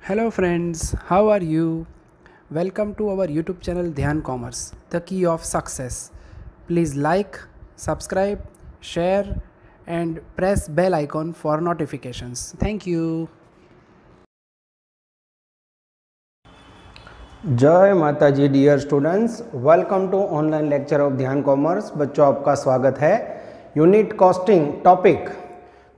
Hello friends, how are you? Welcome to our YouTube channel Dhyan Commerce, the key of success. Please like, subscribe, share and press bell icon for notifications. Thank you. जय माता जी dear students, welcome to online lecture of Dhyan commerce. बच्चों आपका स्वागत है। Unit costing topic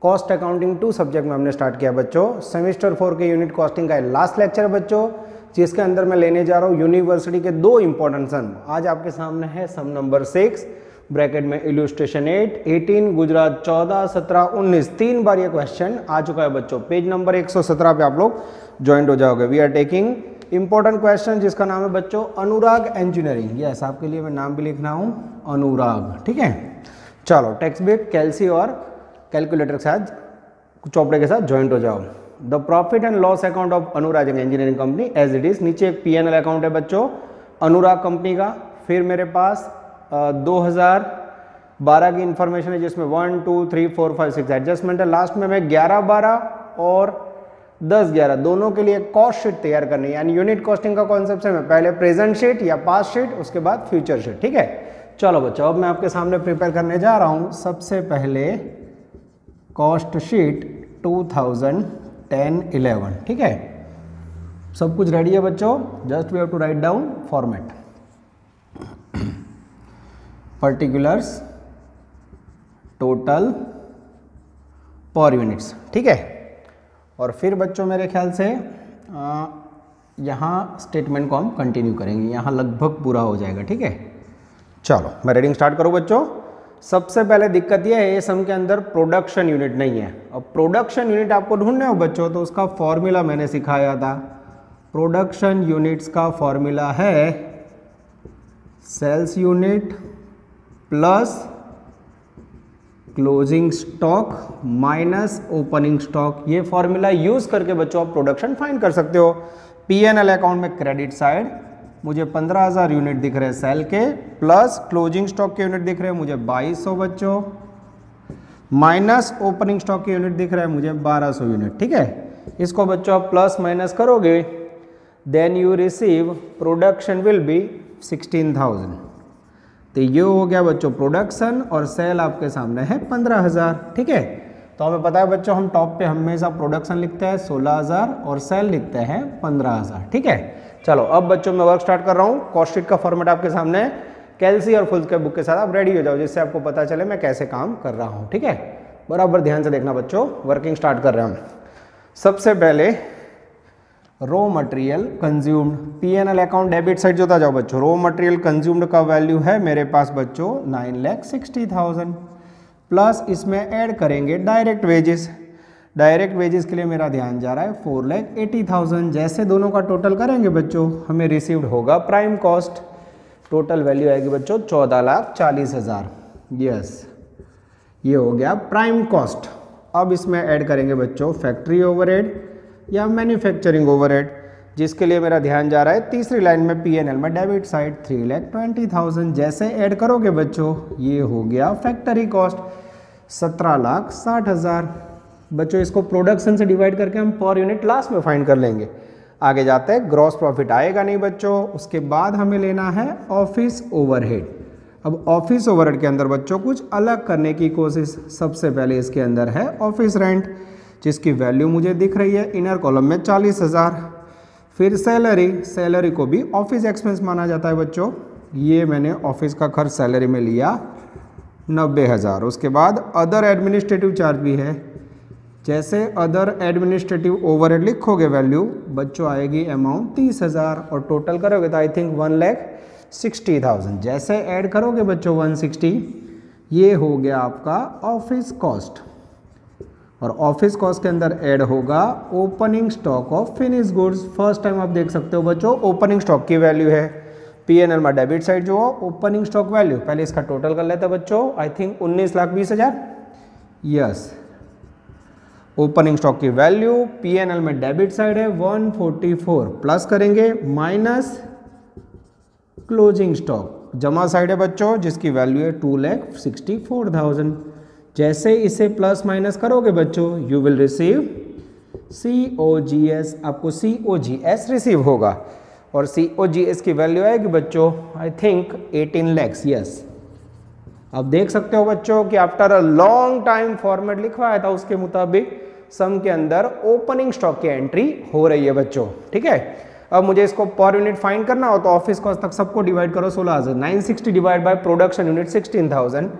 cost accounting 2 subject में हमने start किया बच्चों। सेमेस्टर 4 के यूनिट कॉस्टिंग का लास्ट लेक्चर है बच्चों, जिसके अंदर मैं लेने जा रहा हूँ यूनिवर्सिटी के 2 इंपॉर्टेंट सम। आज आपके सामने है सम नंबर 6 ब्रैकेट में इल्यूस्ट्रेशन 8, 18 गुजरात 14, 17, 19 3 बार ये क्वेश्चन आ चुका है बच्चों। पेज नंबर 117 पे आप लोग ज्वाइंट हो जाओगे। We are taking important question जिसका नाम है बच्चों अनुराग इंजीनियरिंग। यस, आपके लिए मैं नाम भी लिख रहा हूँ अनुराग, ठीक है। चलो टेक्स्ट बुक कैल्सी और कैलकुलेटर के साथ चौपड़े के साथ ज्वाइंट हो जाओ। The profit and loss account of Anurag engineering company as it is. नीचे एक P&L अकाउंट है बच्चों अनुराग कंपनी का। फिर मेरे पास 2012 की इंफॉर्मेशन है जिसमें 1 2 3 4 5 6 एडजस्टमेंट है। लास्ट में मैं 11-12 और 10-11 दोनों के लिए कॉस्ट शीट तैयार करनी है। यानी यूनिट कॉस्टिंग का कॉन्सेप्ट है, मैं पहले प्रेजेंट शीट या पास्ट शीट, उसके बाद फ्यूचर शीट, ठीक है। चलो बच्चों, अब मैं आपके सामने प्रिपेयर करने जा रहा हूं सबसे पहले कॉस्ट शीट 2010-11, ठीक है। सब कुछ रेडी है बच्चों, just we have to write down format particulars total per units, ठीक है। और फिर बच्चों मेरे ख्याल से यहाँ स्टेटमेंट को हम कंटिन्यू करेंगे, यहाँ लगभग पूरा हो जाएगा, ठीक है। चलो मैं रीडिंग स्टार्ट करूँ बच्चों। सबसे पहले दिक्कत यह है, ये सम के अंदर प्रोडक्शन यूनिट नहीं है। अब प्रोडक्शन यूनिट आपको ढूंढने हो बच्चों तो उसका फॉर्मूला मैंने सिखाया था। प्रोडक्शन यूनिट्स का फॉर्मूला है sales unit plus closing stock minus opening stock. ये फॉर्मूला यूज करके बच्चों आप प्रोडक्शन फाइंड कर सकते हो। P&L अकाउंट में क्रेडिट साइड मुझे 15,000 यूनिट दिख रहे हैं सेल के, प्लस क्लोजिंग स्टॉक के यूनिट दिख रहे हैं मुझे 2200 बच्चों, माइनस ओपनिंग स्टॉक के यूनिट दिख रहे हैं मुझे 1200 यूनिट, ठीक है। इसको बच्चों आप प्लस माइनस करोगे then you receive production will be 16,000। तो ये हो गया बच्चों प्रोडक्शन, और सेल आपके सामने है 15,000, ठीक है। तो हमें पता है बच्चों हम टॉप पे हमेशा प्रोडक्शन लिखते हैं 16,000 और सेल लिखते हैं 15,000, ठीक है। चलो अब बच्चों मैं वर्क स्टार्ट कर रहा हूँ। कॉस्ट शीट का फॉर्मेट आपके सामने है, कैल्सी और फुल्स के बुक के साथ आप रेडी हो जाओ, जिससे आपको पता चले मैं कैसे काम कर रहा हूँ, ठीक है। बराबर ध्यान से देखना बच्चों, वर्किंग स्टार्ट कर रहे हैं हम। सबसे पहले raw material consumed, P&L account debit side जोता जाओ बच्चों। रॉ मटेरियल कंज्यूम्ड का वैल्यू है मेरे पास बच्चों 9,60,000, प्लस इसमें ऐड करेंगे डायरेक्ट वेजेस। डायरेक्ट वेजेस के लिए मेरा ध्यान जा रहा है 4,80,000। जैसे दोनों का टोटल करेंगे बच्चों हमें रिसीव्ड होगा प्राइम कॉस्ट। टोटल वैल्यू आएगी बच्चों 14,40,000। यस, ये हो गया प्राइम कॉस्ट। अब इसमें ऐड करेंगे बच्चों फैक्ट्री ओवरहेड या मैन्युफैक्चरिंग ओवरहेड, जिसके लिए मेरा ध्यान जा रहा है तीसरी लाइन में P&L में डेबिट साइड 3,20,000। जैसे ऐड करोगे बच्चों ये हो गया फैक्ट्री कॉस्ट 17,60,000। बच्चों इसको प्रोडक्शन से डिवाइड करके हम पर यूनिट लास्ट में फाइंड कर लेंगे। आगे जाते हैं, ग्रॉस प्रॉफिट आएगा नहीं बच्चों। उसके बाद हमें लेना है ऑफिस ओवरहेड। अब ऑफिस ओवरहेड के अंदर बच्चों कुछ अलग करने की कोशिश। सबसे पहले इसके अंदर है ऑफिस रेंट, जिसकी वैल्यू मुझे दिख रही है इनर कॉलम में 40,000। फिर सैलरी, सैलरी को भी ऑफिस एक्सपेंस माना जाता है बच्चों। ये मैंने ऑफिस का खर्च सैलरी में लिया 90,000। उसके बाद अदर एडमिनिस्ट्रेटिव चार्ज भी है। जैसे अदर एडमिनिस्ट्रेटिव ओवरहेड लिखोगे वैल्यू बच्चों आएगी अमाउंट 30,000, और टोटल करोगे तो आई थिंक 1,60,000। जैसे ऐड करोगे बच्चों 160, ये हो गया आपका ऑफिस कॉस्ट। और ऑफिस कॉस्ट के अंदर ऐड होगा opening stock of finish goods. First time आप देख सकते हो बच्चों ओपनिंग स्टॉक की वैल्यू है P&L में डेबिट साइड जो हो ओपनिंग स्टॉक वैल्यू। पहले इसका टोटल कर लेते हैं बच्चों, I think 19,20,000। Yes, opening stock की वैल्यू P&L में डेबिट साइड है 144, प्लस करेंगे माइनस क्लोजिंग स्टॉक जमा साइड है बच्चों, जिसकी वैल्यू है 2,64,000। जैसे इसे प्लस माइनस करोगे बच्चों यू विल रिसीव COGS, आपको COGS रिसीव होगा और COGS की वैल्यू आएगी बच्चों आई थिंक 18 lakhs। यस, आप देख सकते हो बच्चों कि after a long time format लिखवाया था उसके मुताबिक सम के अंदर ओपनिंग स्टॉक की एंट्री हो रही है बच्चों। ठीक है, अब मुझे इसको पर यूनिट फाइंड करना हो तो ऑफिस कॉस्ट तक सबको डिवाइड करो 16,000, 960 डिवाइड बाय प्रोडक्शन यूनिट 16,000,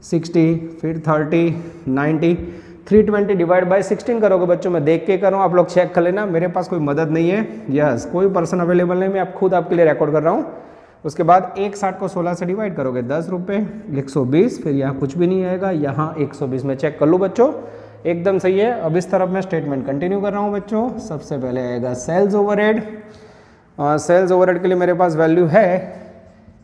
60 फिर 30 90 320 डिवाइड बाय 16 करोगे बच्चों। मैं देख के कर रहा हूँ, आप लोग चेक कर लेना, मेरे पास कोई मदद नहीं है। यस, कोई पर्सन अवेलेबल नहीं, मैं आप खुद आपके लिए रिकॉर्ड कर रहा हूँ। उसके बाद 160 को 16 से डिवाइड करोगे 10 रुपये, 120, फिर यहाँ कुछ भी नहीं आएगा, यहाँ 120 में चेक कर लो बच्चों, एकदम सही है। अब इस तरफ मैं स्टेटमेंट कंटिन्यू कर रहा हूँ बच्चों। सबसे पहले आएगा सेल्स ओवरहेड। सेल्स ओवरहेड के लिए मेरे पास वैल्यू है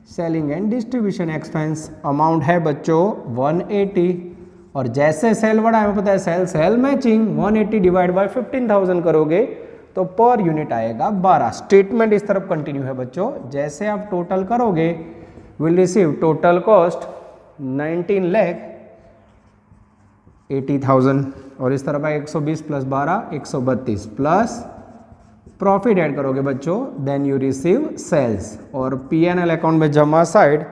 selling and distribution expense, amount है बच्चों 180 और जैसे सेल बढ़ा हमें पता है सेल मैचिंग 180 डिवाइड बाय 15,000 करोगे तो पर यूनिट आएगा 12। स्टेटमेंट इस तरफ कंटिन्यू है बच्चों, जैसे आप टोटल करोगे विल रिसीव टोटल कॉस्ट 19,80,000 और इस तरफ है 120 प्लस 12 132 प्लस प्रॉफिट ऐड करोगे बच्चों, देन यू रिसीव सेल्स और P&L अकाउंट में जमा साइड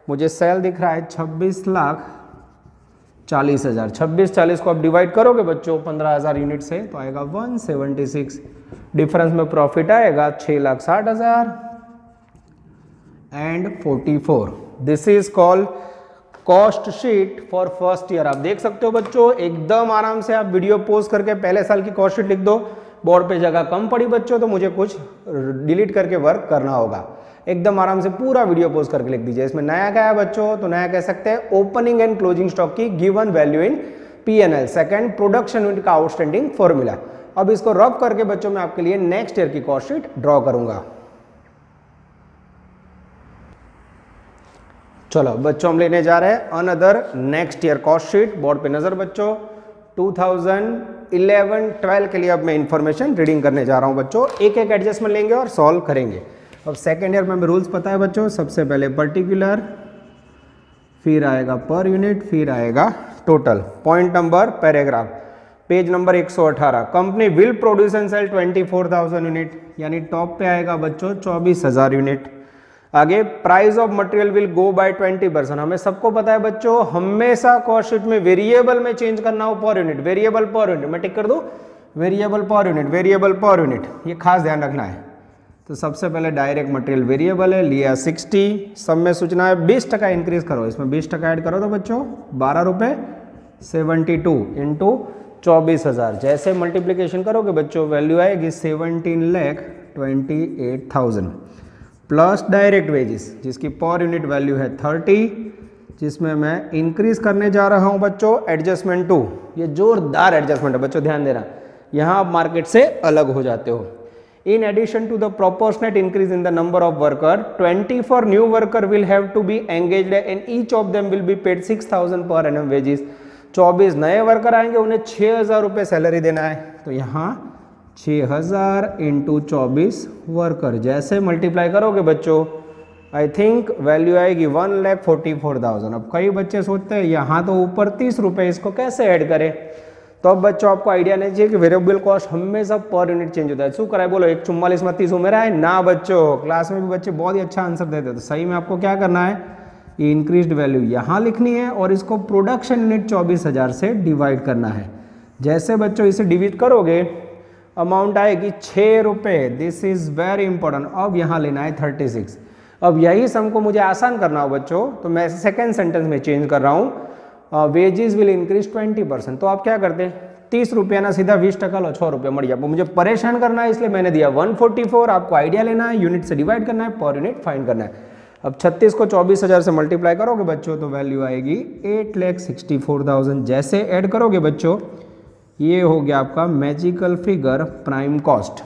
मुझे सेल दिख रहा है 26,40,000। 26,40 को आप डिवाइड करोगे बच्चों 15,000 यूनिट से तो आएगा 176। डिफरेंस में प्रॉफिट आएगा 6,60,000 and 44। This is called cost sheet for first year. आप देख सकते हो बच्चों, एकदम आराम से आप वीडियो पोज करके पहले साल की कॉस्ट शीट लिख दो। बोर्ड पे जगह कम पड़ी बच्चों तो मुझे कुछ डिलीट करके वर्क करना होगा, एकदम आराम से पूरा वीडियो पोज करके लिख दीजिए। इसमें नया क्या है बच्चों, तो नया कह सकते हैं ओपनिंग एंड क्लोजिंग स्टॉक की given value in P&L, second production unit का आउटस्टैंडिंग फॉर्मूला। अब इसको रब करके बच्चों मैं आपके लिए नेक्स्ट ईयर की कॉस्ट शीट ड्रॉ करूंगा। चलो बच्चों हम लेने जा रहे हैं another next year cost sheet. Board पे नजर बच्चों, 2011-12 के लिए अब मैं इंफॉर्मेशन रीडिंग करने जा रहा हूं बच्चों। एक एक एडजस्टमेंट लेंगे और सॉल्व करेंगे। अब सेकेंड ईयर में रूल्स पता है बच्चों, सबसे पहले पर्टिकुलर, फिर आएगा पर यूनिट, फिर आएगा total. Point number paragraph, page number 118, company will produce and sell 24,000 unit, यानी टॉप पे आएगा बच्चों 24,000 यूनिट। आगे price of material will go by 20%। हमें सबको पता है बच्चों, हमेशा कॉस्ट शीट में वेरिएबल में चेंज करना हो per unit, variable per unit, मैं टिक कर दूं variable per unit, variable per unit, ये खास ध्यान रखना है। तो सबसे पहले डायरेक्ट मटेरियल वेरिएबल है, लिया 60, सब में सूचना है 20% इंक्रीज करो, इसमें 20% ऐड करो तो बच्चों 12 रुपये 72 इंटू 24,000। जैसे मल्टीप्लीकेशन करोगे बच्चों वैल्यू आएगी 17,28,000 प्लस डायरेक्ट वेजेस जिसकी पर यूनिट वैल्यू है 30, जिसमें मैं इंक्रीज करने जा रहा हूं बच्चों एडजस्टमेंट 2। ये जोरदार एडजस्टमेंट है बच्चों, ध्यान देना, यहां आप मार्केट से अलग हो जाते हो। In addition to the proportionate increase in the number of worker, 24 new worker will have to be engaged and each of them will be paid 6,000 per annum wages। 24 नए वर्कर आएंगे, उन्हें 6,000 रुपये सैलरी देना है। तो यहाँ 6,000 इंटू 24 वर्कर, जैसे multiply करोगे बच्चों आई थिंक वैल्यू आएगी 1,44,000। अब कई बच्चे सोचते हैं यहाँ तो ऊपर 30 रुपये, इसको कैसे ऐड करें। तो अब बच्चों आपको आइडिया नहीं चाहिए कि वेरिएबल कॉस्ट हमेशा पर यूनिट चेंज होता है। शू कराए बोलो 144 में 30 मेरा है ना बच्चों, क्लास में भी बच्चे बहुत ही अच्छा आंसर देते हैं। तो सही में आपको क्या करना है, ये इंक्रीज्ड वैल्यू यहाँ लिखनी है और इसको प्रोडक्शन यूनिट 24,000 से डिवाइड करना है। जैसे बच्चों इसे डिवाइड करोगे अमाउंट आएगी 6 रुपये। This is very important. अब यहाँ लेना है 36। अब यही सम को मुझे आसान करना हो बच्चों, तो मैं सेकेंड सेंटेंस में चेंज कर रहा हूँ, वेजेस विल इंक्रीज 20%। तो आप क्या करते हैं 30 रुपया ना सीधा 20% लो 6 रुपये मर गया। मुझे परेशान करना है इसलिए मैंने दिया 144। आपको आइडिया लेना है, यूनिट से डिवाइड करना है, पर यूनिट फाइंड करना है। अब 36 को 24,000 से मल्टीप्लाई करोगे बच्चों तो वैल्यू आएगी 8,64,000। जैसे ऐड करोगे बच्चों ये हो गया आपका magical figure prime cost.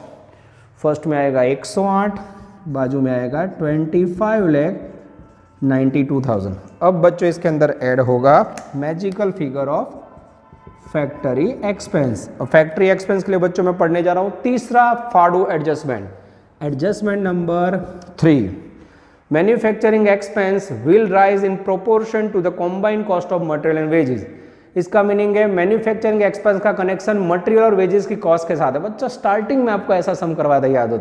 First में आएगा 108, बाजू में आएगा 25,92,000। अब बच्चों इसके अंदर ऐड होगा magical figure of factory expense. और फैक्ट्री एक्सपेंस के लिए बच्चों मैं पढ़ने जा रहा हूं तीसरा फाडू adjustment, adjustment number 3। Manufacturing expense will rise in proportion to the combined cost of material and wages. इसका मीनिंग है मैन्युफैक्चरिंग एक्सपेंस का कनेक्शन मटेरियल और वेजेस की कॉस्ट के साथ है। बच्चों स्टार्टिंग में आपको ऐसा सम करवाया था, याद हो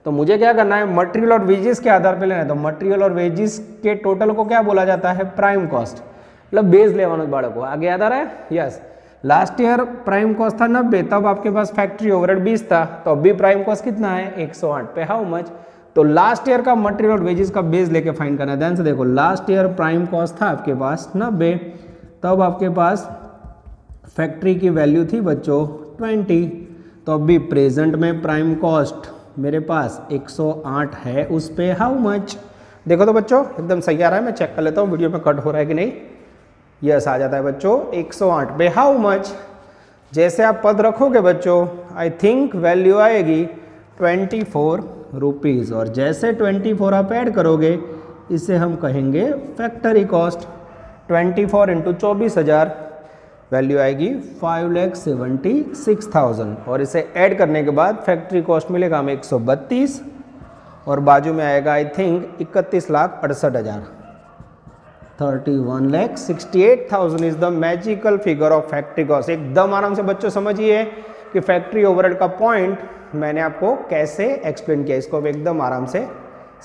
तो मुझे क्या करना है, मटेरियल और वेजेस के आधार पर लेना है। तो मटेरियल और वेजेस के टोटल को क्या बोला जाता है, प्राइम कॉस्ट, मतलब बेस लेवानो बाळको। आगे याद आ रहा है, yes. Last year prime cost था 90, तब आपके पास फैक्ट्री ओवरहेड 20 था, तो अभी प्राइम कॉस्ट कितना है 108 पे। हाउ मच, तो लास्ट ईयर का मटेरियल और वेजेस का बेस लेके फाइंड करना है। ध्यान से देखो, लास्ट ईयर प्राइम कॉस्ट था आपके पास 90, तब आपके पास फैक्ट्री की वैल्यू थी बच्चों 20, तो अभी प्रेजेंट में प्राइम कॉस्ट मेरे पास 108 है, उस पे हाउ मच। देखो तो बच्चों एकदम सही आ रहा है, मैं चेक कर लेता हूँ वीडियो में कट हो रहा है कि नहीं। यस आ जाता है बच्चों 108 पे हाउ मच। जैसे आप पद रखोगे बच्चों, आई थिंक वैल्यू आएगी 24 रुपीज़, और जैसे 24 आप ऐड करोगे इसे हम कहेंगे फैक्ट्री कॉस्ट। 24 इंटू 24,000 वैल्यू आएगी 5,76,000, और इसे ऐड करने के बाद फैक्ट्री कॉस्ट मिलेगा हमें 132, और बाजू में आएगा I think 31,68,000। 31,68,000 is the magical figure of factory cost. एकदम आराम से बच्चों समझिए कि फैक्ट्री ओवरहेड का पॉइंट मैंने आपको कैसे एक्सप्लेन किया, इसको आप एकदम आराम से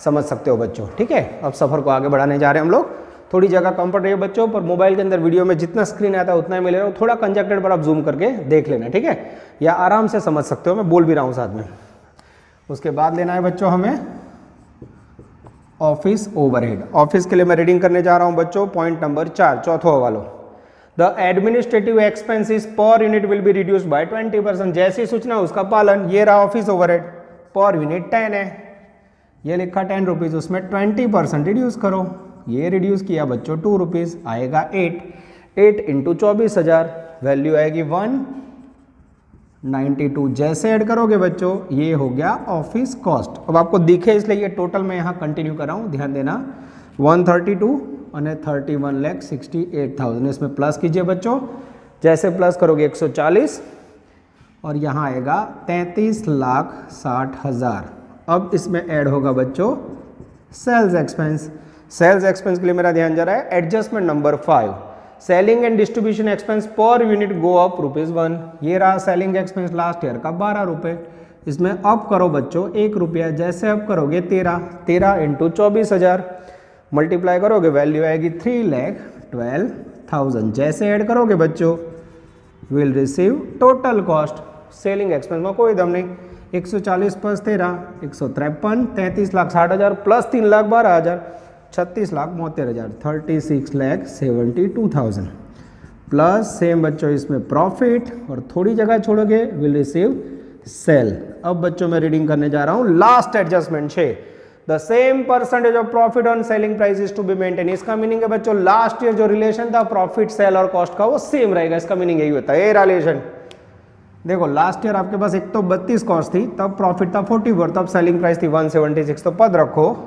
समझ सकते हो बच्चों। ठीक है, अब सफर को आगे बढ़ाने जा रहे हैं हम लोग। थोड़ी जगह कंफर्ट रही है बच्चों, पर मोबाइल के अंदर वीडियो में जितना स्क्रीन आता है उतना ही मिलेगा, थोड़ा कंजक्टेड पर आप जूम करके देख लेना, ठीक है, या आराम से समझ सकते हो, मैं बोल भी रहा हूँ साथ में। उसके बाद लेना है बच्चों हमें ऑफिस ओवरहेड। ऑफिस के लिए मैं रीडिंग करने जा रहा हूं बच्चों, पॉइंट नंबर 4, चौथा वाला। The administrative expenses per unit will be reduced by 20%। जैसी सूचना उसका पालन। ये रहा ऑफिस ओवरहेड, पर यूनिट 10 है, ये लिखा 10 रुपीज़, उसमें 20% रिड्यूस करो। ये रिड्यूस किया बच्चों 2 रुपीज़, आएगा 8 इंटू 24,000 वैल्यू आएगी 192। जैसे ऐड करोगे बच्चों ये हो गया ऑफिस कॉस्ट। अब आपको दिखे इसलिए ये टोटल मैं यहाँ कंटिन्यू कर रहा हूँ, ध्यान देना। 132 और 31,68,000, इसमें प्लस कीजिए बच्चों। जैसे प्लस करोगे 140 और यहाँ आएगा 33,60,000। अब इसमें ऐड होगा बच्चों सेल्स एक्सपेंस। सेल्स एक्सपेंस के लिए मेरा ध्यान जा रहा है adjustment number 5, selling and distribution expense per unit go up ₹1। ये रहा सेलिंग एक्सपेंस लास्ट ईयर का 12 रुपये, इसमें अप करो बच्चों 1 रुपया। जैसे अप करोगे 13 इंटू 24,000 मल्टीप्लाई करोगे वैल्यू आएगी 3,12,000। जैसे ऐड करोगे बच्चों will receive total cost. Selling expense में कोई दम नहीं, 140 प्लस 13 153, 33,60,000 प्लस 3,12,000 36,72,000, 36,72,000 प्लस सेम बच्चों इसमें प्रॉफिट और थोड़ी जगह छोड़ोगे विल रिसीव सेल। अब बच्चों मैं रीडिंग करने जा रहा हूं last adjustment 6, the same percentage of profit on selling price is to be maintain. इसका मीनिंग है बच्चों लास्ट ईयर जो रिलेशन था प्रॉफिट सेल और कॉस्ट का वो सेम रहेगा, इसका मीनिंग यही होता है। ये रिलेशन देखो, लास्ट ईयर आपके पास एक तो 32 कॉस्ट थी, तब प्रॉफिट था 44, तब सेलिंग प्राइस थी 176, तो पद रखो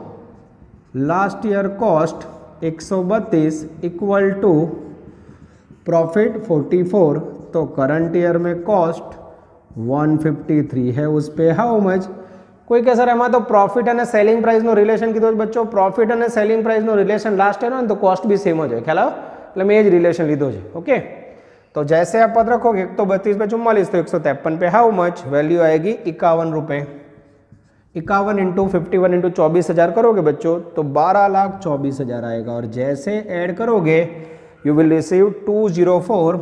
last year cost 132 equal to profit 44, तो करंट ईयर में कॉस्ट 153 है, उस पे हाउ मच। कोई कह सर एमा तो प्रॉफिट અને સેલિંગ પ્રાઇસ નો રિલેશન કીધો છે બચ્ચો, પ્રॉफिट અને સેલિંગ પ્રાઇસ નો રિલેશન લાસ્ટ યર હોય તો કોસ્ટ भी सेम हो जाए, ખ્યાલ આવે, એટલે મેં એ જ રિલેશન લીધો છે। ओके, तो जैसे आप पद रखोगे 132 पे 44, तो 153 पे हाउ मच वैल्यू आएगी 51 रुपये। 51 इंटू 51 इंटू 24,000 करोगे बच्चों तो 12,24,000 आएगा, और जैसे ऐड करोगे you will receive 204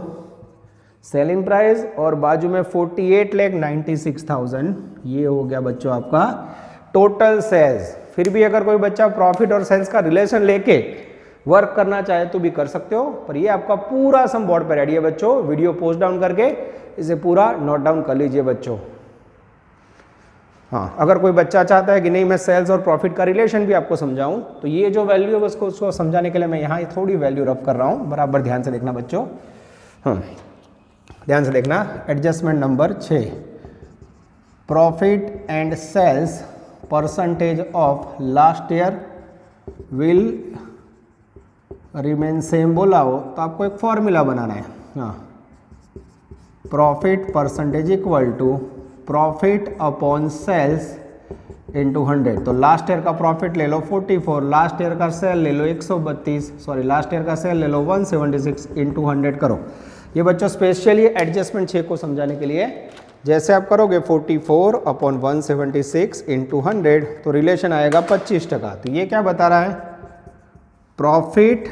selling price और बाजू में 48,96,000। ये हो गया बच्चों आपका टोटल सेल्स। फिर भी अगर कोई बच्चा प्रॉफिट और सेल्स का रिलेशन लेके वर्क करना चाहे तो भी कर सकते हो, पर ये आपका पूरा सम बोर्ड पर रेडी है बच्चों। वीडियो पोस्ट डाउन करके इसे पूरा नोट डाउन कर लीजिए बच्चों। हाँ, अगर कोई बच्चा चाहता है कि नहीं मैं सेल्स और प्रॉफिट का रिलेशन भी आपको समझाऊं, तो ये जो वैल्यू है उसको समझाने के लिए मैं यहाँ थोड़ी वैल्यू रफ कर रहा हूँ, बराबर ध्यान से देखना बच्चों। हाँ, ध्यान से देखना, adjustment number 6, profit and sales percentage of last year will remain same बोला हो तो आपको एक फॉर्मूला बनाना है। हाँ, profit percentage equal to profit upon sales into 100, तो लास्ट ईयर का प्रॉफिट ले लो 44, लास्ट ईयर का सेल ले लो 132, सॉरी लास्ट ईयर का सेल ले लो 176 इंटू 100 करो। ये बच्चों स्पेशली एडजस्टमेंट 6 को समझाने के लिए, जैसे आप करोगे 44 अपॉन 176 इंटू 100 तो रिलेशन आएगा 25%। तो ये क्या बता रहा है, profit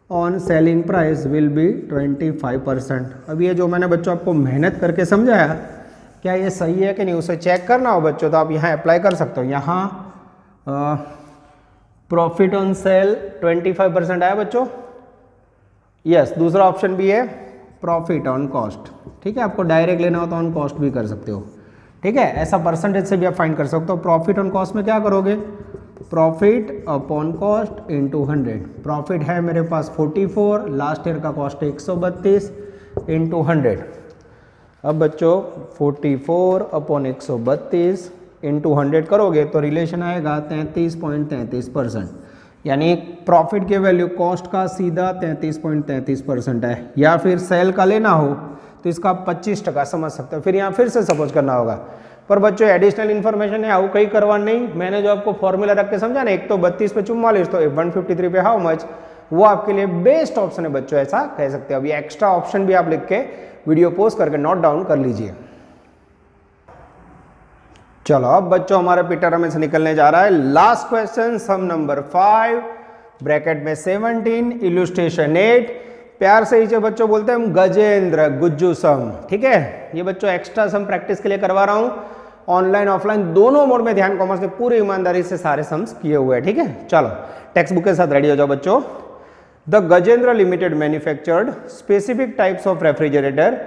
on selling price will be 25%। अब ये जो मैंने बच्चों आपको मेहनत करके समझाया, क्या ये सही है कि नहीं, उसे चेक करना हो बच्चों तो आप यहाँ अप्लाई कर सकते हो। यहाँ प्रॉफिट ऑन सेल 25% आया बच्चों, यस। दूसरा ऑप्शन भी है प्रॉफिट ऑन कॉस्ट, ठीक है। आपको डायरेक्ट लेना हो तो ऑन कॉस्ट भी कर सकते हो, ठीक है। ऐसा परसेंटेज से भी आप फाइंड कर सकते हो। प्रॉफिट ऑन कॉस्ट में क्या करोगे, profit upon cost into 100। Profit है मेरे पास 44, लास्ट ईयर का कॉस्ट है 132 इंटू 100। अब बच्चों 44 अपॉन 132 इंटू 100 करोगे तो रिलेशन आएगा 33.33%, यानी प्रॉफिट के वैल्यू कॉस्ट का सीधा 33.33% है। या फिर सेल का लेना हो तो इसका 25% समझ सकते हो, फिर यहाँ फिर से सपोज करना होगा। पर बच्चों एडिशनल इन्फॉर्मेशन है, आउ कहीं करवा नहीं, मैंने जो आपको फॉर्मूला रख के समझा ना, एक तो 32 पे 44 तो 153 पे हाउ मच, वो आपके लिए बेस्ट ऑप्शन है बच्चों, ऐसा कह सकते हो। अभी एक्स्ट्रा ऑप्शन भी आप लिख के वीडियो पोस्ट करके नोट डाउन कर लीजिए। चलो अब बच्चों हमारा पीटर हमें से निकलने जा रहा है लास्ट क्वेश्चन, सम नंबर 5 ब्रैकेट में 17 इलुस्ट्रेशन 8। प्यार से इसे बच्चों बोलते हैं हम गजेंद्र गुज्जू सम, ठीक है। ये बच्चों एक्स्ट्रा सम प्रैक्टिस के लिए करवा रहा हूं, ऑनलाइन ऑफलाइन दोनों मोड में ध्यान कॉमर्स के पूरी ईमानदारी से सारे सम्स किए हुए हैं, ठीक है। चलो टेक्स्ट बुक के साथ रेडी हो जाओ बच्चों। The Gajendra limited manufactured specific types of refrigerator,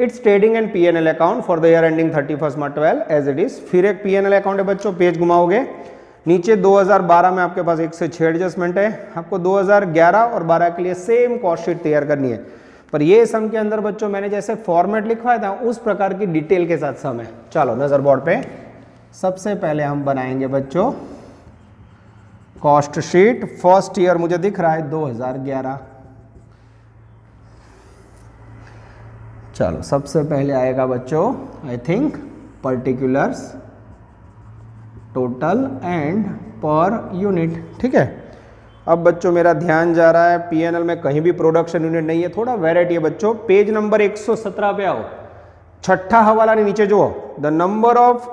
it's trading and P&L account for the year ending 31 March 12 as it is. फिर एक P&L अकाउंट है बच्चों, पेज घुमाओगे नीचे 2012 में आपके पास 1 से 6 एडजस्टमेंट है, आपको 2011 और 12 के लिए सेम कॉस्ट शीट तैयार करनी है। पर ये सम के अंदर बच्चों मैंने जैसे फॉर्मेट लिखवाया था उस प्रकार की डिटेल के साथ सम है। चलो नजर बोर्ड पे, सबसे पहले हम बनाएंगे बच्चों कॉस्ट शीट। फर्स्ट ईयर मुझे दिख रहा है 2011। चलो सबसे पहले आएगा बच्चों I think particulars, total and per unit, ठीक है। अब बच्चों मेरा ध्यान जा रहा है P&L में कहीं भी प्रोडक्शन यूनिट नहीं है, थोड़ा वैरायटी है बच्चों। पेज नंबर 117 पे आओ, छठा हवाला नीचे जो the number of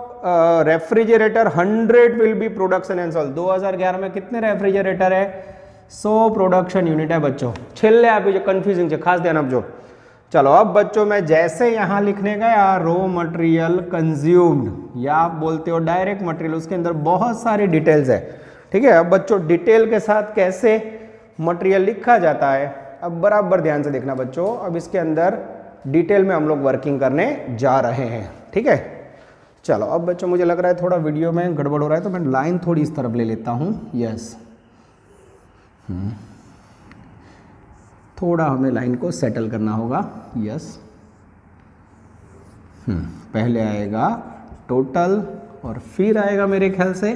refrigerator 100 will be production and sold. 2011 में कितने रेफ्रिजरेटर है, 100 प्रोडक्शन यूनिट है बच्चों। छेल्ले आप जो कंफ्यूजिंग है खास ध्यान आप जो। चलो अब बच्चों मैं जैसे यहां लिखने गया रॉ मटेरियल कंज्यूम्ड, या आप बोलते हो डायरेक्ट मटेरियल, उसके अंदर बहुत सारी डिटेल्स है, ठीक है। अब बच्चों डिटेल के साथ कैसे मटेरियल लिखा जाता है, अब बराबर ध्यान से देखना बच्चों। अब इसके अंदर डिटेल में हम लोग वर्किंग करने जा रहे हैं, ठीक है। चलो अब बच्चों मुझे लग रहा है थोड़ा वीडियो में गड़बड़ हो रहा है, तो मैं लाइन थोड़ी इस तरफ ले लेता हूँ, यस। थोड़ा हमें लाइन को सेटल करना होगा, यस। पहले आएगा टोटल और फिर आएगा मेरे ख्याल से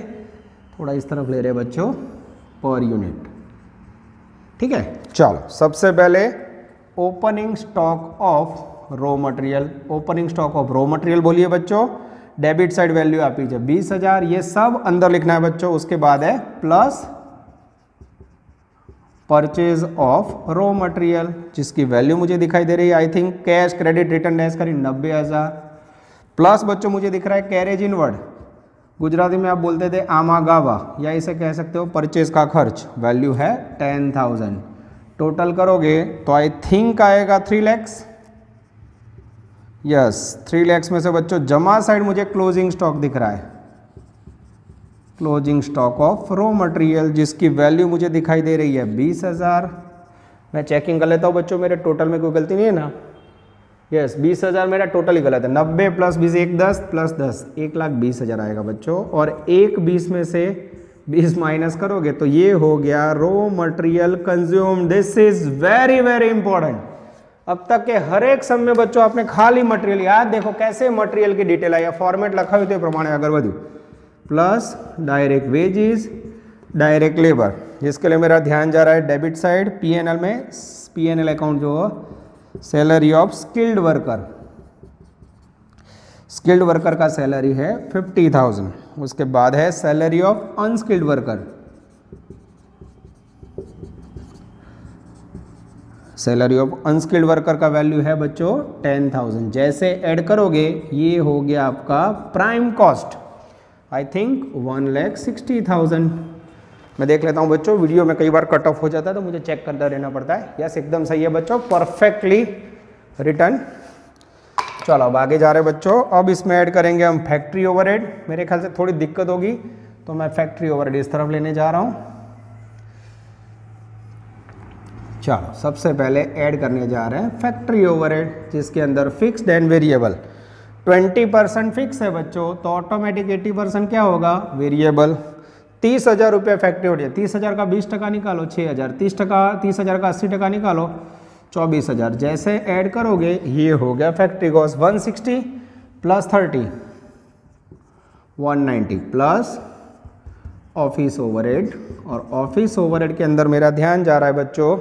थोड़ा इस तरफ ले रहे हैं बच्चों पर यूनिट, ठीक है। चलो सबसे पहले opening stock of raw material, opening stock of raw material बोलिए बच्चों। डेबिट साइड वैल्यू आप लीजिए 20,000, ये सब अंदर लिखना है बच्चों। उसके बाद है plus purchase of raw material, जिसकी वैल्यू मुझे दिखाई दे रही है I think cash credit return dash करी 90,000, प्लस बच्चों मुझे दिख रहा है कैरेज इनवर्ड, गुजराती में आप बोलते थे आमागावा, या इसे कह सकते हो परचेज का खर्च, वैल्यू है 10,000। टोटल करोगे तो आई थिंक आएगा 3 लाख, यस 3 लाख में से बच्चों जमा साइड मुझे क्लोजिंग स्टॉक दिख रहा है, closing stock of raw material, जिसकी वैल्यू मुझे दिखाई दे रही है 20,000। मैं चेकिंग कर लेता हूँ बच्चों मेरे टोटल में कोई गलती नहीं है ना, यस 20,000 मेरा टोटल ही गलत है। 90 प्लस 20 1 10 प्लस 10 1,20,000 आएगा बच्चों, और 1,20 में से 20 माइनस करोगे तो ये हो गया raw material consume. This is very very important. अब तक के हर एक सम में बच्चों आपने खाली मटेरियल याद देखो कैसे मटेरियल की डिटेल आई, फॉर्मेट लिखा हुई तो प्रमाण अगर बढ़ू plus direct wages direct labour, जिसके लिए मेरा ध्यान जा रहा है डेबिट साइड P&L में, P&L अकाउंट जो salary of skilled worker, skilled worker का सैलरी है 50,000। उसके बाद है salary of unskilled worker, salary of unskilled worker का वैल्यू है बच्चों 10,000। जैसे ऐड करोगे ये हो गया आपका प्राइम कॉस्ट, आई थिंक 1,60,000। मैं देख लेता हूँ बच्चों, वीडियो में कई बार कट ऑफ हो जाता है तो मुझे चेक करता रहना पड़ता है। यस एकदम सही है बच्चों, परफेक्टली रिटर्न। चलो अब आगे जा रहे हैं बच्चों। अब इसमें ऐड करेंगे हम फैक्ट्री ओवरहेड। मेरे ख्याल से थोड़ी दिक्कत होगी तो मैं फैक्ट्री ओवरहेड इस तरफ लेने जा रहा हूँ। चलो सबसे पहले ऐड करने जा रहे हैं फैक्ट्री ओवरहेड, जिसके अंदर फिक्स्ड एंड वेरिएबल। 20% फिक्स है बच्चों, तो ऑटोमेटिक 80% क्या होगा, वेरिएबल। 30,000 रुपये फैक्ट्री ओवरहेड, 30,000 का 20% निकालो 6,000, 30,000 का 80% निकालो 24,000। जैसे ऐड करोगे ये हो गया factory cost 160 plus 30 190 plus office overhead. और ऑफिस ओवरहेड के अंदर मेरा ध्यान जा रहा है बच्चों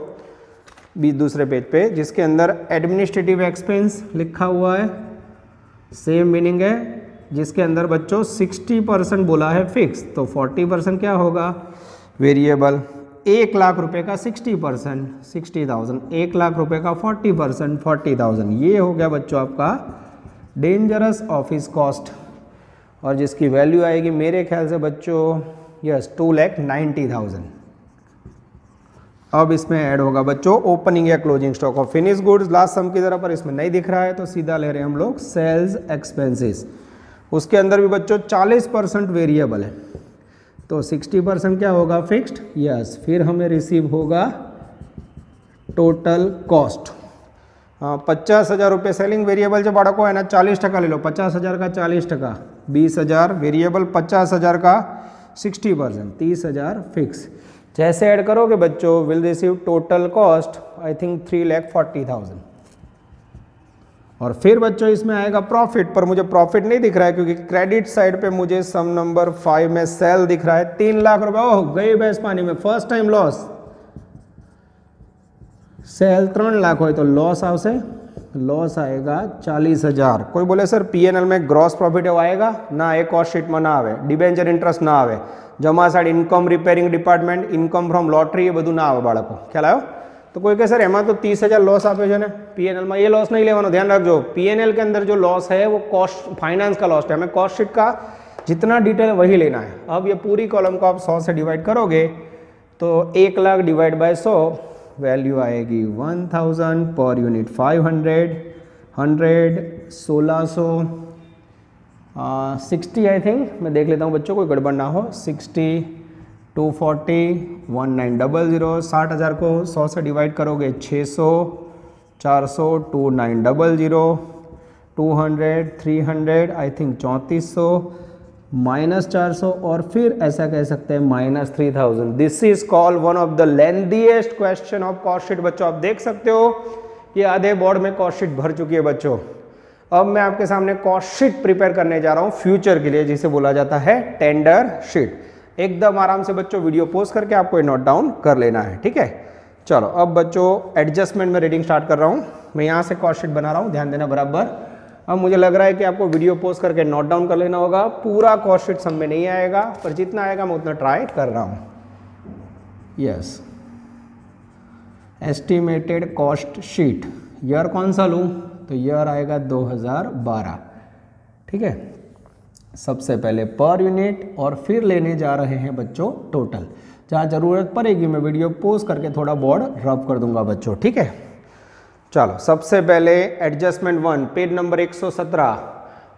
दूसरे पेज पे, जिसके अंदर एडमिनिस्ट्रेटिव एक्सपेंस लिखा हुआ है, सेम मीनिंग है, जिसके अंदर बच्चों 60% बोला है फिक्स, तो 40% क्या होगा, वेरिएबल। 1 लाख रुपए का 60% 60,000, 1 लाख रुपए का 40% 40,000। ये हो गया बच्चों आपका डेंजरस ऑफिस कॉस्ट, और जिसकी वैल्यू आएगी मेरे ख्याल से बच्चों यस 2,90,000। अब इसमें ऐड होगा बच्चों ओपनिंग या closing stock of finish goods, last sum की तरह, पर इसमें नहीं दिख रहा है तो सीधा ले रहे हैं हम लोग सेल्स एक्सपेंसेस। उसके अंदर भी बच्चों 40% वेरिएबल है, तो 60% क्या होगा, फिक्स्ड। यस, फिर हमें रिसीव होगा टोटल कॉस्ट। 50,000 रुपये सेलिंग वेरिएबल जो बाड़ा को है ना, 40% ले लो, 50,000 का 40%, 20,000 वेरिएबल, 50,000 का 60%, 30,000 फिक्स। जैसे ऐड करोगे बच्चों will receive total cost I think 3,40,000। और फिर बच्चों इसमें आएगा प्रॉफिट, पर मुझे प्रॉफिट नहीं दिख रहा है क्योंकि क्रेडिट साइड पे मुझे सम नंबर 5 में सेल दिख रहा है 3 लाख रुपए। ओह गई भैंस पानी में, first time loss. Sale 3 lakh हो तो लॉस आवशे, लॉस आएगा 40,000। कोई बोले सर पीएनएल में ग्रॉस प्रॉफिट आएगा ना, एक कॉस्ट शीट में ना आवे, डिबेंचर इंटरेस्ट ना आवे, जमा side income repairing department, income from lottery, ये બધું ના આવે બાળકો, ખ્યાલ આવ્યો? तो कोई कहे सर एमा तो 30,000 लॉस आपे છે ને पीएनएल में, ये लॉस नहीं लेवानो, ध्यान रखो। पीएनएल के अंदर जो लॉस है वो कॉस्ट फाइनेंस का लॉस है, हमें कॉस्ट शीट का जितना डिटेल वही लेना है। अब ये पूरी कॉलम को आप 100 से डिवाइड करोगे तो 1 लाख डिवाइड बाय 100 वैल्यू आएगी 1000 पर यूनिट, 500 100 1600 60 आई थिंक, मैं देख लेता हूँ बच्चों कोई गड़बड़ ना हो, 60 240 1900। 60,000 को 100 से डिवाइड करोगे 600 400 2900 200 300 आई थिंक 3400 -400, और फिर ऐसा कह सकते हैं -3000। This is called one of the lengthiest question of cost sheet. बच्चों आप देख सकते हो ये आधे बोर्ड में कॉस्ट शीट भर चुकी है बच्चों। अब मैं आपके सामने कॉस्ट शीट प्रिपेयर करने जा रहा हूं फ्यूचर के लिए, जिसे बोला जाता है टेंडर शीट। एकदम आराम से बच्चों वीडियो पोज करके आपको नोट डाउन कर लेना है, ठीक है। चलो अब बच्चों एडजस्टमेंट में रीडिंग स्टार्ट कर रहा हूं, मैं यहां से कॉस्ट शीट बना रहा हूं, ध्यान देना बराबर। अब मुझे लग रहा है कि आपको वीडियो पोज करके नोट डाउन कर लेना होगा। पूरा कॉस्ट शीट सब में नहीं आएगा, पर जितना आएगा मैं उतना ट्राई कर रहा हूं। Yes, estimated cost sheet, year कौन सा लूं, तो ईयर आएगा 2012, ठीक है। सबसे पहले पर यूनिट और फिर लेने जा रहे हैं बच्चों टोटल। जहाँ ज़रूरत पड़ेगी मैं वीडियो पोज करके थोड़ा बोर्ड रब कर दूंगा बच्चों, ठीक है। चलो सबसे पहले adjustment 1 page number 117,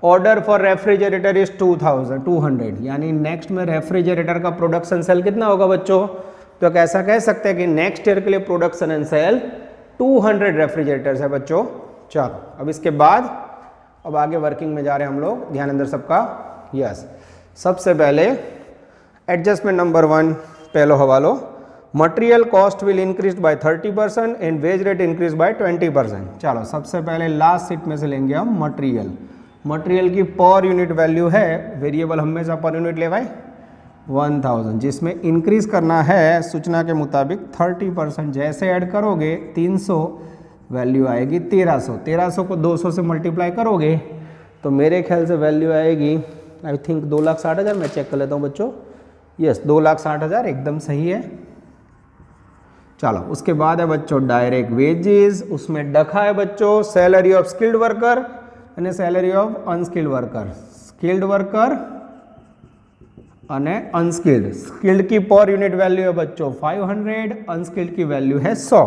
order for refrigerator is 200, यानी नेक्स्ट में रेफ्रिजरेटर का प्रोडक्शन सेल कितना होगा बच्चों, तो कैसा कह सकते हैं कि नेक्स्ट ईयर के लिए प्रोडक्शन एंड सेल 200 रेफ्रिजरेटर्स है बच्चों। चलो अब इसके बाद अब आगे वर्किंग में जा रहे हैं हम लोग, ध्यान अंदर सबका। यस, सबसे पहले एडजस्टमेंट नंबर 1 पहलो हवालो, material cost will increase by 30% and wage rate increase by 20%। चलो सबसे पहले लास्ट सीट में से लेंगे हम मटेरियल। मटेरियल की पर यूनिट वैल्यू है, वेरिएबल हमेशा पर यूनिट ले भाई 1000, जिसमें इंक्रीज करना है सूचना के मुताबिक 30%। जैसे ऐड करोगे 300 वैल्यू आएगी 1300, 1300 को 200 से मल्टीप्लाई करोगे तो मेरे ख्याल से वैल्यू आएगी आई थिंक 2,60,000। मैं चेक कर लेता हूँ बच्चों। यस 2,60,000 एकदम सही है। चलो उसके बाद है बच्चों डायरेक्ट वेजेस, उसमें डखा है बच्चों सैलरी ऑफ स्किल्ड वर्कर અને salary of unskilled worker. Skilled worker અને अनस्किल्ड, स्किल्ड की पर यूनिट वैल्यू है बच्चों 500, अनस्किल्ड की वैल्यू है 100।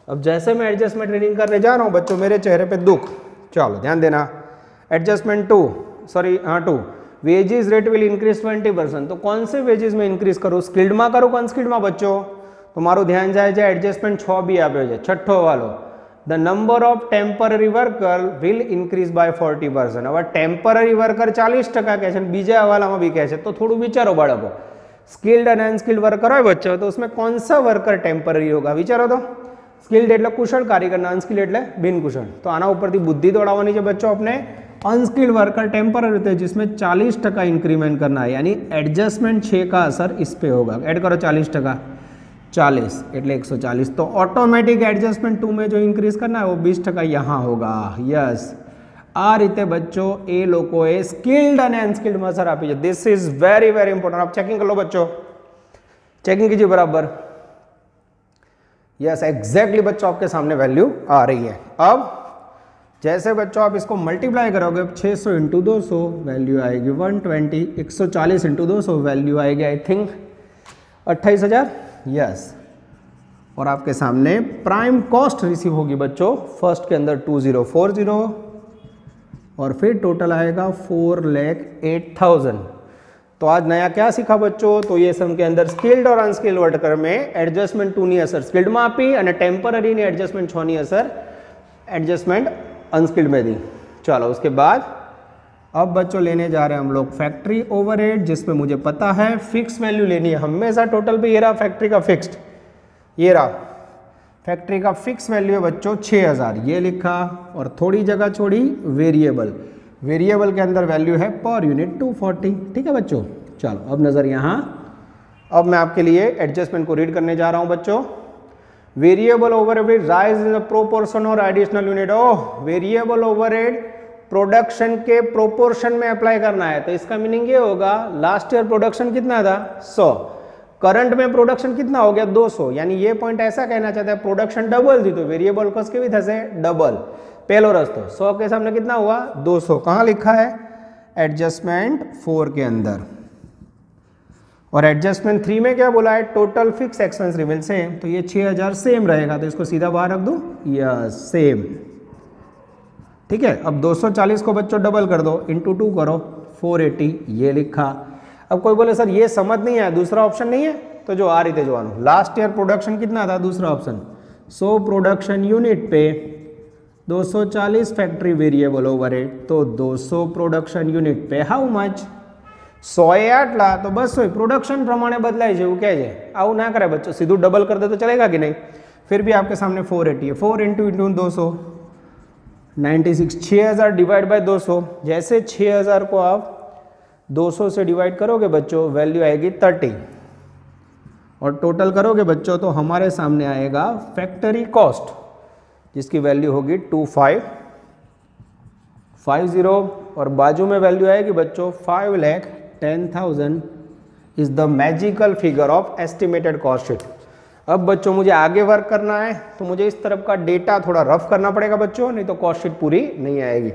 अब जैसे मैं एडजस्टमेंट रीडिंग करने जा रहा हूँ बच्चों मेरे चेहरे पे दुख। चलो ध्यान देना, adjustment 2 wages rate will increase 20%। तो कौन से वेजेस में इंक्रीज करूँ, स्किल्ड में करूँ अनस्किल्ड में बच्चों? तो मारू ध्यान जाए एडजस्टमेंट 6 भी आप्यो छे, छठो वालो the number of temporary worker will increase by 40%। હવે ટેમ્પરરી વર્કર 40% કહે છે, બીજા હવાલામાં भी કહે છે, तो थोड़ू विचारो बाळको, स्किल्ड एंड अनस्किल्ड वर्कर હોય बच्चों, तो उसमें कौन सा वर्कर टेम्पररी होगा? विचारो तो। स्किल्ड એટલે कुशल कारीगर, अनस्किल्ड એટલે बिन कुशल। तो आना ऊपर बुद्धि दौड़ावानी है बच्चों अपने। अनस्किल्ड वर्कर टेम्पररी होते हैं जिसमें 40% इंक्रीमेंट करना है, यानी एडजस्टमेंट 6 का असर इस पे होगा। ऐड करो 40%, 40 એટલે 140। तो ऑटोमेटिक एडजस्टमेंट 2 में जो इंक्रीज करना है वो 20% यहाँ होगा। यस आ रीते बच्चों ए लोकोए स्किल्ड और अनस्किल्ड में असर आपी है। This is very very important. आप चेकिंग कर लो बच्चों, चेकिंग कीजिए बराबर। यस एग्जैक्टली बच्चों आपके सामने वैल्यू आ रही है। अब जैसे बच्चों आप इसको मल्टीप्लाई करोगे 600 इंटू 200 वैल्यू आएगी 120, 140 इंटू 200 वैल्यू आएगी आई थिंक 28,000। यस और आपके सामने प्राइम कॉस्ट रिसीव होगी बच्चों फर्स्ट के अंदर 2040 और फिर टोटल आएगा 4,08,000। तो आज नया क्या सीखा बच्चों? तो ये सम के अंदर स्किल्ड और अनस्किल्ड वर्कर में एडजस्टमेंट 2 ની असर स्किल्ड में आपी અને टेम्पररी ने एडजस्टमेंट 6 ની असर एडजस्टमेंट अनस्किल्ड में दी। चलो उसके बाद अब बच्चों लेने जा रहे हैं हम लोग फैक्ट्री ओवरहेड, जिसमें मुझे पता है फिक्स वैल्यू लेनी है हमेशा टोटल पे। ये रहा फैक्ट्री का फिक्स्ड, ये रहा फैक्ट्री का फिक्स वैल्यू है बच्चों 6,000, ये लिखा और थोड़ी जगह छोड़ी वेरिएबल। वेरिएबल के अंदर वैल्यू है पर यूनिट 240। ठीक है बच्चों। चलो अब नज़र यहाँ, अब मैं आपके लिए एडजस्टमेंट को रीड करने जा रहा हूँ बच्चों। Variable overhead rise in proportion और एडिशनल यूनिट। ओह वेरिएबल ओवरहेड प्रोडक्शन के प्रोपोर्शन में अप्लाई करना है, तो इसका मीनिंग ये होगा लास्ट ईयर प्रोडक्शन कितना था 100, करंट में प्रोडक्शन कितना हो गया 200, यानी ये पॉइंट ऐसा कहना चाहता है प्रोडक्शन डबल थी तो वेरिएबल कॉस्ट केवी थशे डबल। पहलो रस्तो 100 के सामने कितना हुआ 200। कहाँ लिखा है? एडजस्टमेंट 4 के अंदर। और एडजस्टमेंट 3 में क्या बोला है? Total fix expense remain same, तो ये 6,000 सेम रहेगा, तो इसको सीधा बाहर रख दो। Yes same. ठीक है। अब 240 को बच्चों डबल कर दो, इंटू 2 करो 480, ये लिखा। अब कोई बोले सर ये समझ नहीं आया, दूसरा ऑप्शन नहीं है, तो जो आ रही थे जो आनो लास्ट ईयर प्रोडक्शन कितना था, दूसरा ऑप्शन 100 प्रोडक्शन यूनिट पे 240 फैक्ट्री वेरिएबल ओवरहेड, तो 200 प्रोडक्शन यूनिट पे हाउ मच 100 એ આટલા તો 200 પ્રોડક્શન પ્રમાણે બદલાય છે એવું કહે છે। આવું ના કરે બચ્ચો, सीधુं डबल कर दे तो चलेगा कि नहीं? फिर भी आपके सामने 480 है, 4 इंटू 200 96, 6,000 डिवाइड बाय 200। जैसे 6,000 को आप 200 से डिवाइड करोगे बच्चों वैल्यू आएगी 30 और टोटल करोगे बच्चों तो हमारे सामने आएगा फैक्ट्री कॉस्ट जिसकी वैल्यू होगी 2550 और बाजू में वैल्यू आएगी बच्चों 5,10,000 is the magical figure of estimated cost sheet. अब बच्चों मुझे आगे वर्क करना है तो मुझे इस तरफ का डेटा थोड़ा रफ करना पड़ेगा बच्चों, नहीं तो कॉस्ट शीट पूरी नहीं आएगी।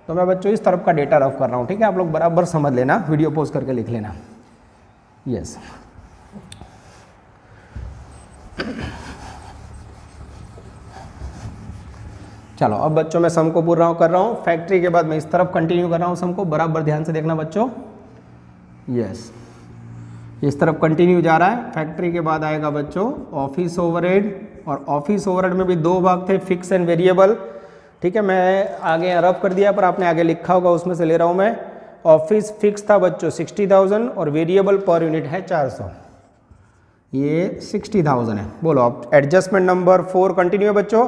तो मैं बच्चों इस तरफ का डेटा रफ कर रहा हूँ, ठीक है? आप लोग बराबर समझ लेना, वीडियो पॉज करके लिख लेना। यस चलो अब बच्चों मैं सम को पूरा कर रहा हूँ, फैक्ट्री के बाद मैं इस तरफ कंटिन्यू कर रहा हूँ सम को, बराबर ध्यान से देखना बच्चों। यस इस तरफ कंटिन्यू जा रहा है। फैक्ट्री के बाद आएगा बच्चों ऑफिस ओवरहेड, और ऑफिस ओवरहेड में भी दो भाग थे, फिक्स एंड वेरिएबल। ठीक है, मैं आगे रफ कर दिया पर आपने आगे लिखा होगा उसमें से ले रहा हूँ मैं। ऑफिस फिक्स था बच्चों 60,000 और वेरिएबल पर यूनिट है 400, ये 60,000 है। बोलो अब एडजस्टमेंट नंबर 4 कंटिन्यू है बच्चों।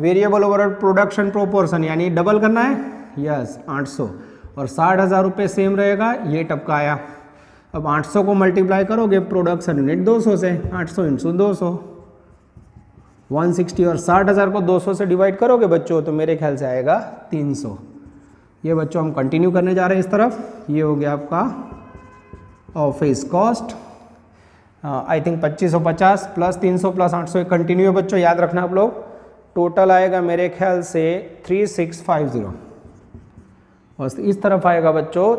वेरिएबल ओवरहेड प्रोडक्शन प्रोपोर्शन यानी डबल करना है, यस 800 और 60,000 रुपये सेम रहेगा, ये टपका आया। अब 800 को मल्टीप्लाई करोगे प्रोडक्शन यूनिट 200 से, 800 इंटू 200 160 और 60,000 को 200 से डिवाइड करोगे बच्चों तो मेरे ख्याल से आएगा 300। ये बच्चों हम कंटिन्यू करने जा रहे हैं इस तरफ। ये हो गया आपका office cost, I think 2550 plus 300 plus 800 continue है बच्चों, याद रखना आप लोग। टोटल आएगा मेरे ख्याल से 3650 और इस तरफ आएगा बच्चों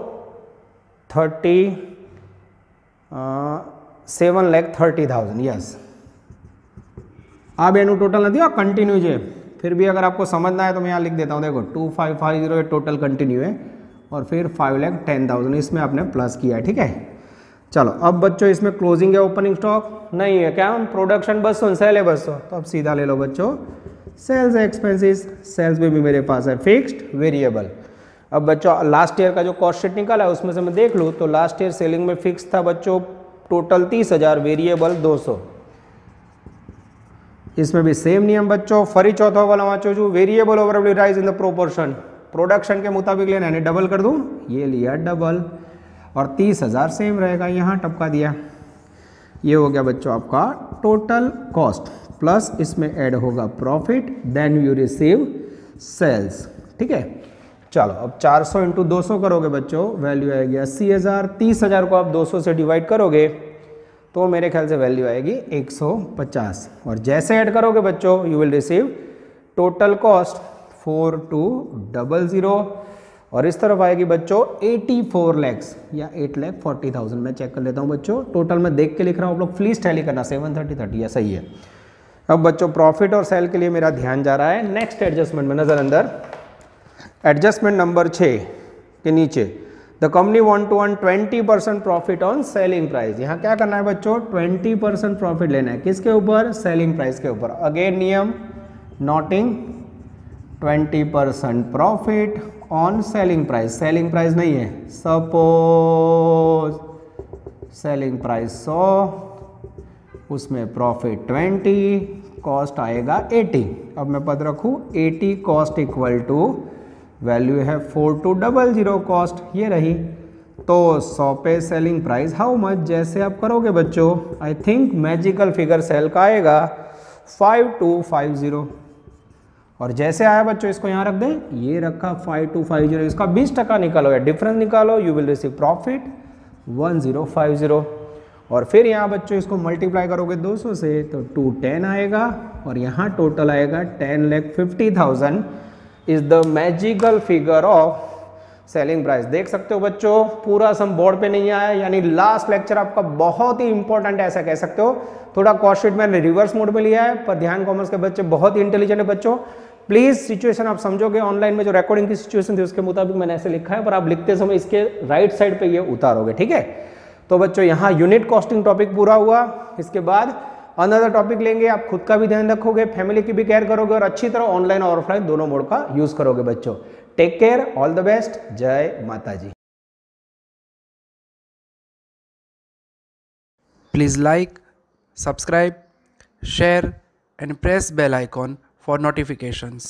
7,30,000। यस, आप एनु टोटल नहीं और कंटिन्यू है, फिर भी अगर आपको समझना है तो मैं यहाँ लिख देता हूँ। देखो 2550 टोटल कंटिन्यू है और फिर 5,10,000 इसमें आपने प्लस किया है, ठीक है। चलो अब बच्चों इसमें क्लोजिंग है, ओपनिंग स्टॉक नहीं है क्या, हम प्रोडक्शन बस हो, सेल है बस हो, तो अब सीधा ले लो बच्चों सेल्स एक्सपेंसेस। सेल्स में भी मेरे पास है फिक्स्ड वेरिएबल। अब बच्चों लास्ट ईयर का जो कॉस्ट शीट निकाला है उसमें से मैं देख लूँ तो लास्ट ईयर सेलिंग में फिक्स था बच्चों टोटल 30,000, वेरिएबल 200। इसमें भी सेम नियम बच्चों, फरी चौथा वाला वाँचो जो variable over rise in the proportion, production के मुताबिक लेना है, डबल कर दूं, ये लिया डबल और 30,000 सेम रहेगा, यहाँ टपका दिया। ये हो गया बच्चों आपका टोटल कॉस्ट प्लस इसमें ऐड होगा profit, then you receive sales, ठीक है। चलो अब 400 इंटू 200 करोगे बच्चों, वैल्यू आएगी 80,000। 30,000 को आप 200 से डिवाइड करोगे तो मेरे ख्याल से वैल्यू आएगी 150 और जैसे ऐड करोगे बच्चों you will receive total cost 4200 और इस तरफ आएगी बच्चों 84 लैक्स या 8,40,000। मैं चेक कर लेता हूँ बच्चों, टोटल मैं देख के लिख रहा हूँ, आप लोग प्लीज टैली करना, 730 या सही है। अब बच्चों प्रॉफिट और सेल के लिए मेरा ध्यान जा रहा है नेक्स्ट एडजस्टमेंट में, नजर अंदर एडजस्टमेंट नंबर 6 के नीचे the company want to earn 20% profit on selling price. यहाँ क्या करना है बच्चों, 20% प्रॉफिट लेना है, किसके ऊपर, सेलिंग प्राइस के ऊपर। अगेन नियम noting 20% profit on selling price, selling price नहीं है, सपोज सेलिंग प्राइस 100, उसमें प्रॉफिट 20, कॉस्ट आएगा 80। अब मैं पद रखूँ 80 कॉस्ट इक्वल टू वैल्यू है 4200 कॉस्ट, ये रही। तो 100 पे सेलिंग प्राइस हाउ मच, जैसे आप करोगे बच्चों I think magical figure sale का आएगा 5250 और जैसे आया बच्चों इसको यहाँ रख दें, ये रखा 5250, इसका 20% निकालो या डिफरेंस निकालो, यू विल रिसीव प्रॉफिट 1050 और फिर यहाँ बच्चों इसको मल्टीप्लाई करोगे 200 से तो 210 आएगा और यहाँ टोटल आएगा 10,50,000 is the magical figure of selling price. देख सकते हो बच्चों पूरा सम बोर्ड पे नहीं आया, यानी लास्ट लेक्चर आपका बहुत ही इंपॉर्टेंट है, ऐसा कह सकते हो। थोड़ा कॉस्ट शीट मैंने रिवर्स मोड में लिया है, पर ध्यान कॉमर्स के बच्चे बहुत ही इंटेलिजेंट है बच्चों। प्लीज सिचुएशन आप समझोगे, ऑनलाइन में जो रिकॉर्डिंग की सिचुएशन थी उसके मुताबिक मैंने ऐसे लिखा है, पर आप लिखते समय इसके राइट साइड पे ये उतारोगे, ठीक है। तो बच्चों यहाँ यूनिट कॉस्टिंग टॉपिक पूरा हुआ, इसके बाद अनदर टॉपिक लेंगे, आप खुद का भी ध्यान रखोगे, फैमिली की भी केयर करोगे और अच्छी तरह ऑनलाइन और ऑफलाइन दोनों मोड का यूज करोगे बच्चों। Take care, all the best, जय माता जी। Please like, subscribe, share and press bell icon for notifications.